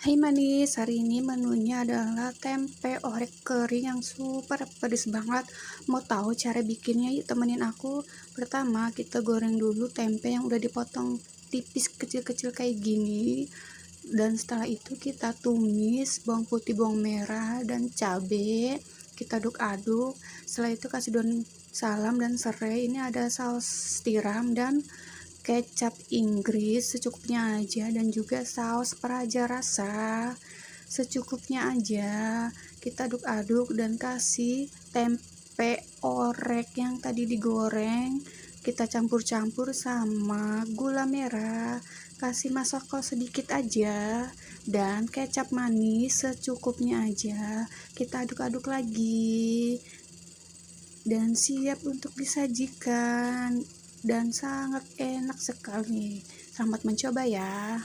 Hai manis, hari ini menunya adalah tempe orek kering yang super pedes banget. Mau tahu cara bikinnya? Yuk temenin aku. Pertama, kita goreng dulu tempe yang udah dipotong tipis kecil-kecil kayak gini. Dan setelah itu kita tumis bawang putih, bawang merah, dan cabai. Kita aduk-aduk. Setelah itu kasih daun salam dan serai. Ini ada saus tiram dan kecap Inggris secukupnya aja, dan juga saus peraja rasa secukupnya aja. Kita aduk-aduk dan kasih tempe orek yang tadi digoreng, kita campur-campur sama gula merah, kasih masako sedikit aja, dan kecap manis secukupnya aja. Kita aduk-aduk lagi dan siap untuk disajikan, dan sangat enak sekali. Selamat mencoba ya.